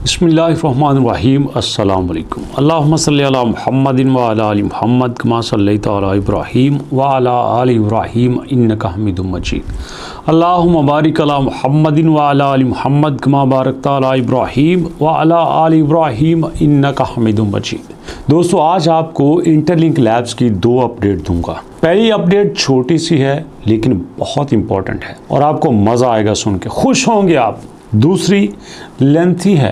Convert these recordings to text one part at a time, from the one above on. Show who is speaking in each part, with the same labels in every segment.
Speaker 1: बिस्मिल्लाहिर्रहमानिर्रहीम अस्सलाम वालेकुम। अल्लाहुम्मा सल्लि अला मुहम्मदिन व अला आलि मुहम्मद कमा सल्लैता अला इब्राहीम व अला आलि इब्राहीम इन्नका हमीदुम मजीद। अल्लाहुम्मा बारिक अला मुहम्मदिन व अला आलि मुहम्मद कमा बारकता अला इब्राहीम व अला आलि इब्राहीम इन्नका हमीदुम मजीद। दोस्तों, आज आपको इंटरलिंक लैब्स की 2 अपडेट दूंगा। पहली अपडेट छोटी सी है लेकिन बहुत इंपॉर्टेंट है और आपको मज़ा आएगा सुन के, खुश होंगे आप। दूसरी लेंथी है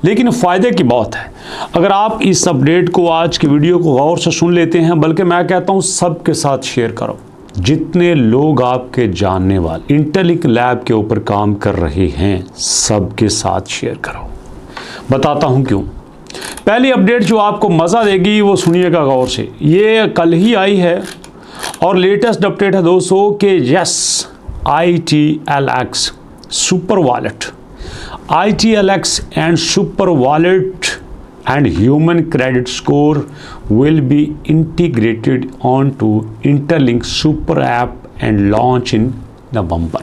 Speaker 1: लेकिन फ़ायदे की बात है। अगर आप इस अपडेट को, आज की वीडियो को गौर से सुन लेते हैं, बल्कि मैं कहता हूँ सबके साथ शेयर करो। जितने लोग आपके जानने वाले इंटरलिंक लैब के ऊपर काम कर रहे हैं, सबके साथ शेयर करो। बताता हूँ क्यों। पहली अपडेट जो आपको मज़ा देगी वो सुनिएगा गौर से। ये कल ही आई है और लेटेस्ट अपडेट है दोस्तों कि yes, ITLX super wallet, ITLX and super wallet and human credit score will be integrated onto Interlink super app and launch in November।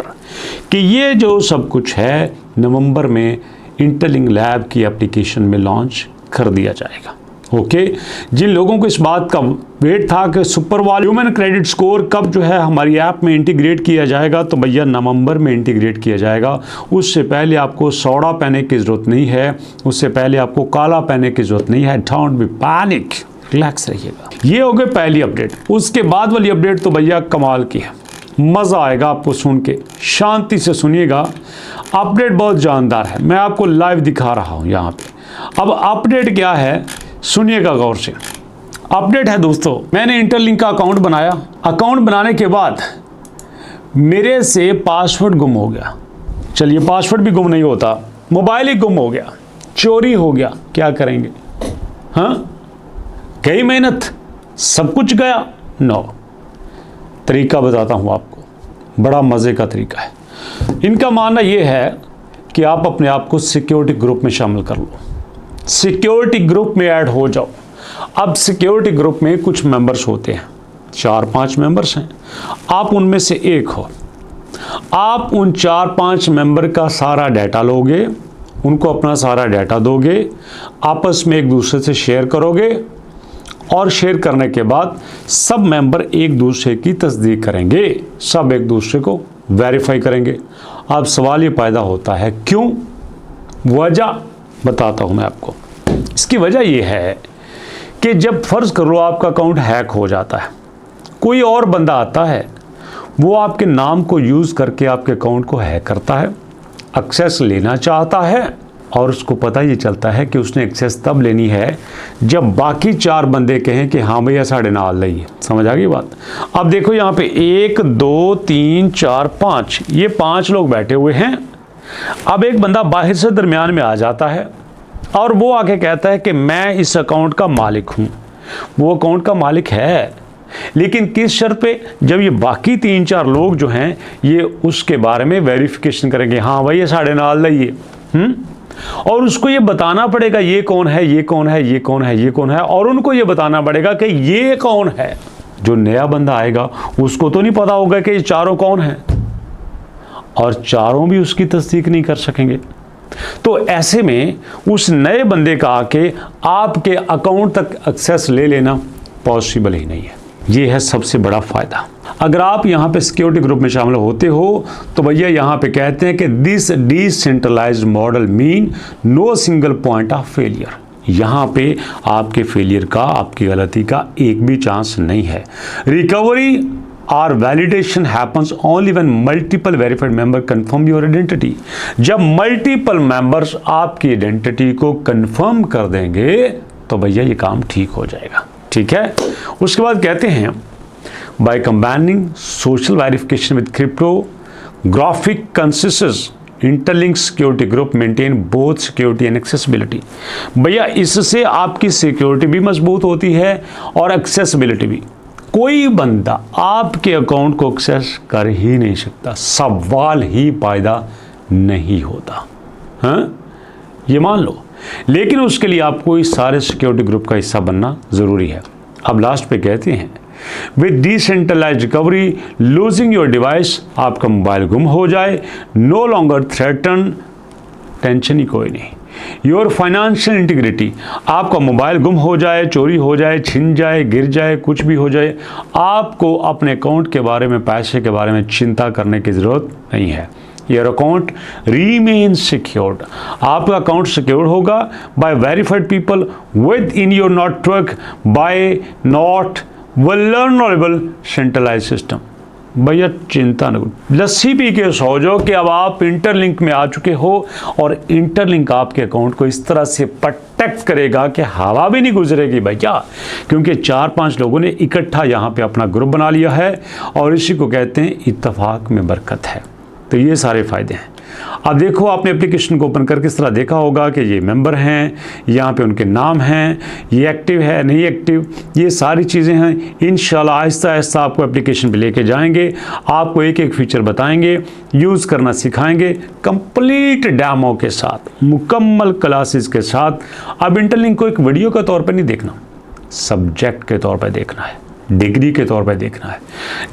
Speaker 1: कि ये जो सब कुछ है नवंबर में इंटरलिंक लैब की एप्लीकेशन में लॉन्च कर दिया जाएगा। ओके, जिन लोगों को इस बात का वेट था कि super wallet human credit score कब जो है हमारी ऐप में इंटीग्रेट किया जाएगा, तो भैया नवंबर में इंटीग्रेट किया जाएगा। उससे पहले आपको सोडा पहनने की ज़रूरत नहीं है, उससे पहले आपको काला पहनने की ज़रूरत नहीं है। डोंट बी पैनिक, रिलैक्स रहिएगा। ये हो गई पहली अपडेट। उसके बाद वाली अपडेट तो भैया कमाल की है, मज़ा आएगा आपको सुन के, शांति से सुनिएगा। अपडेट बहुत जानदार है, मैं आपको लाइव दिखा रहा हूँ यहाँ पे। अब अपडेट क्या है सुनिएगा गौर से। अपडेट है दोस्तों, मैंने इंटरलिंक का अकाउंट बनाया। अकाउंट बनाने के बाद मेरे से पासवर्ड गुम हो गया। चलिए, पासवर्ड भी गुम नहीं होता, मोबाइल ही गुम हो गया, चोरी हो गया, क्या करेंगे? हाँ, गई मेहनत, सब कुछ गया। नो, तरीका बताता हूँ आपको, बड़ा मज़े का तरीका है। इनका मानना ये है कि आप अपने आप को सिक्योरिटी ग्रुप में शामिल कर लो, सिक्योरिटी ग्रुप में ऐड हो जाओ। अब सिक्योरिटी ग्रुप में कुछ मेंबर्स होते हैं, 4-5 मेंबर्स हैं, आप उनमें से एक हो। आप उन 4-5 मेंबर का सारा डाटा लोगे, उनको अपना सारा डाटा दोगे, आपस में एक दूसरे से शेयर करोगे और शेयर करने के बाद सब मेंबर एक दूसरे की तस्दीक करेंगे, सब एक दूसरे को वेरीफाई करेंगे। अब सवाल ये पैदा होता है क्यों? वजह बताता हूं मैं आपको। इसकी वजह यह है कि जब फर्ज कर लो आपका अकाउंट हैक हो जाता है, कोई और बंदा आता है, वो आपके नाम को यूज़ करके आपके अकाउंट को हैक करता है, एक्सेस लेना चाहता है, और उसको पता ये चलता है कि उसने एक्सेस तब लेनी है जब बाकी 4 बंदे कहें कि हाँ भैया साढ़े नाल लई है। समझ आ गई बात? अब देखो यहाँ पे 1 2 3 4 5, ये 5 लोग बैठे हुए हैं। अब एक बंदा बाहर से दरमियान में आ जाता है और वो आके कहता है कि मैं इस अकाउंट का मालिक हूँ। वो अकाउंट का मालिक है, लेकिन किस शर्त पे? जब ये बाकी 3-4 लोग जो हैं ये उसके बारे में वेरिफिकेशन करेंगे, हाँ भाई ये साढ़े नाल लइए। और उसको ये बताना पड़ेगा ये कौन है, ये कौन है, ये कौन है, ये कौन है, और उनको ये बताना पड़ेगा कि ये कौन है। जो नया बंदा आएगा उसको तो नहीं पता होगा कि ये चारों कौन है, और चारों भी उसकी तस्दीक नहीं कर सकेंगे। तो ऐसे में उस नए बंदे का आके आपके अकाउंट तक एक्सेस ले लेना पॉसिबल ही नहीं है। ये है सबसे बड़ा फ़ायदा। अगर आप यहाँ पे सिक्योरिटी ग्रुप में शामिल होते हो तो भैया यहाँ पे कहते हैं कि this decentralised model mean no single point of failure. यहाँ पे आपके फेलियर का, आपकी गलती का एक भी चांस नहीं है। रिकवरी और validation happens only when multiple verified member confirm your identity. जब मल्टीपल मेंबर्स आपकी आइडेंटिटी को कंफर्म कर देंगे तो भैया ये काम ठीक हो जाएगा। ठीक है, उसके बाद कहते हैं by combining social verification with cryptographic consensus interlink security group maintain both security and accessibility. भैया इससे आपकी सिक्योरिटी भी मजबूत होती है और एक्सेसिबिलिटी भी। कोई बंदा आपके अकाउंट को एक्सेस कर ही नहीं सकता, सवाल ही पैदा नहीं होता। हाँ, ये मान लो, लेकिन उसके लिए आपको इस सारे सिक्योरिटी ग्रुप का हिस्सा बनना ज़रूरी है। अब लास्ट पे कहते हैं with decentralised recovery losing your device, आपका मोबाइल गुम हो जाए, नो लॉन्गर थ्रेटन, टेंशन ही कोई नहीं। Your financial integrity. आपका मोबाइल गुम हो जाए, चोरी हो जाए, छिन जाए, गिर जाए, कुछ भी हो जाए, आपको अपने अकाउंट के बारे में, पैसे के बारे में चिंता करने की ज़रूरत नहीं है। Your account remain secured. आपका अकाउंट सिक्योर होगा by verified people within your network by not vulnerable centralise system. भैया चिंता न करो, लस्सी पी के सो जाओ कि अब आप इंटरलिंक में आ चुके हो और इंटरलिंक आपके अकाउंट को इस तरह से प्रोटेक्ट करेगा कि हवा भी नहीं गुजरेगी भैया, क्योंकि 4-5 लोगों ने इकट्ठा यहाँ पे अपना ग्रुप बना लिया है और इसी को कहते हैं इत्तेफाक में बरकत है। तो ये सारे फ़ायदे हैं। अब देखो, आपने एप्लीकेशन को ओपन करके इस तरह देखा होगा कि ये मेंबर हैं, यहाँ पे उनके नाम हैं, ये एक्टिव है नहीं एक्टिव, ये सारी चीज़ें हैं। इंशाल्लाह आहिस्ता आहिस्ता आपको एप्लीकेशन पे लेके जाएंगे, आपको एक एक फीचर बताएंगे, यूज़ करना सिखाएंगे कंप्लीट डेमो के साथ, मुकम्मल क्लासेस के साथ। अब इंटरलिंक को एक वीडियो के तौर पर नहीं देखना, सब्जेक्ट के तौर पर देखना है, डिग्री के तौर पर देखना है।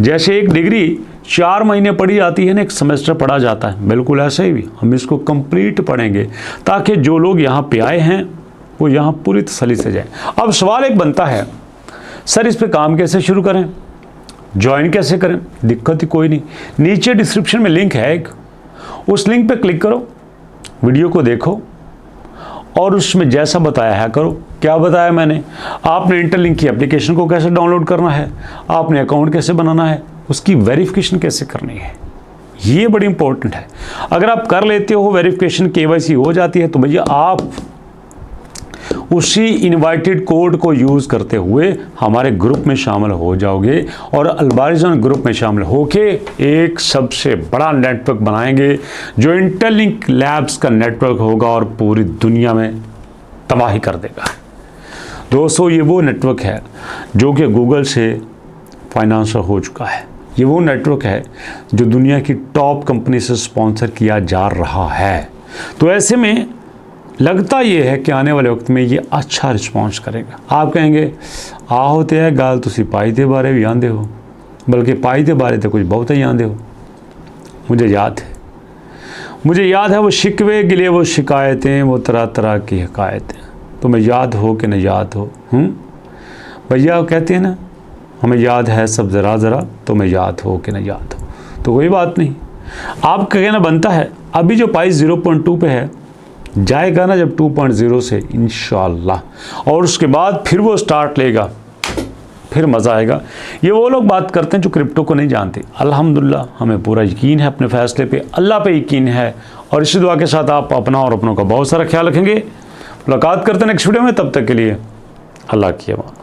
Speaker 1: जैसे एक डिग्री 4 महीने पढ़ी जाती है ना, एक सेमेस्टर पढ़ा जाता है, बिल्कुल ऐसे ही भी हम इसको कंप्लीट पढ़ेंगे ताकि जो लोग यहाँ पे आए हैं वो यहाँ पूरी तसल्ली से जाए। अब सवाल एक बनता है, सर इस पे काम कैसे शुरू करें, ज्वाइन कैसे करें? दिक्कत ही कोई नहीं, नीचे डिस्क्रिप्शन में लिंक है एक, उस लिंक पे क्लिक करो, वीडियो को देखो और उसमें जैसा बताया है करो। क्या बताया मैंने? आपने इंटरलिंक की एप्लीकेशन को कैसे डाउनलोड करना है, आपने अकाउंट कैसे बनाना है, उसकी वेरिफिकेशन कैसे करनी है, ये बड़ी इंपॉर्टेंट है। अगर आप कर लेते हो, वेरिफिकेशन KYC हो जाती है, तो भैया आप उसी इनवाइटेड कोड को यूज़ करते हुए हमारे ग्रुप में शामिल हो जाओगे और अलबारिजन ग्रुप में शामिल होके एक सबसे बड़ा नेटवर्क बनाएंगे जो इंटरलिंक लैब्स का नेटवर्क होगा और पूरी दुनिया में तबाही कर देगा। दोस्तों, ये वो नेटवर्क है जो कि गूगल से फाइनेंसर हो चुका है। ये वो नेटवर्क है जो दुनिया की टॉप कंपनी से स्पॉन्सर किया जा रहा है। तो ऐसे में लगता ये है कि आने वाले वक्त में ये अच्छा रिस्पॉन्स करेगा। आप कहेंगे आहो तो है गाल तुसी पाई के बारे भी आंदे हो, बल्कि पाई के बारे तो कुछ बहुत ही आंदे हो। मुझे याद है वो शिकवे गिले, वो शिकायतें, वो तरह तरह की हकायतें। तुम्हें याद हो कि न याद हो, भैया कहते हैं ना, हमें याद है सब ज़रा ज़रा, तुम्हें याद हो कि न याद हो। तो कोई बात नहीं, आपका कहना बनता है अभी जो प्राइस 0.2 पे है, जाएगा ना जब 2.0 से इंशाल्लाह, और उसके बाद फिर वो स्टार्ट लेगा, फिर मज़ा आएगा। ये वो लोग बात करते हैं जो क्रिप्टो को नहीं जानते। अल्हम्दुलिल्लाह हमें पूरा यकीन है अपने फ़ैसले पे, अल्लाह पे यकीन है, और इसी दुआ के साथ आप अपना और अपनों का बहुत सारा ख्याल रखेंगे। मुलाकात करते हैं नेक्स्ट वीडियो में, तब तक के लिए अल्लाह की अमान।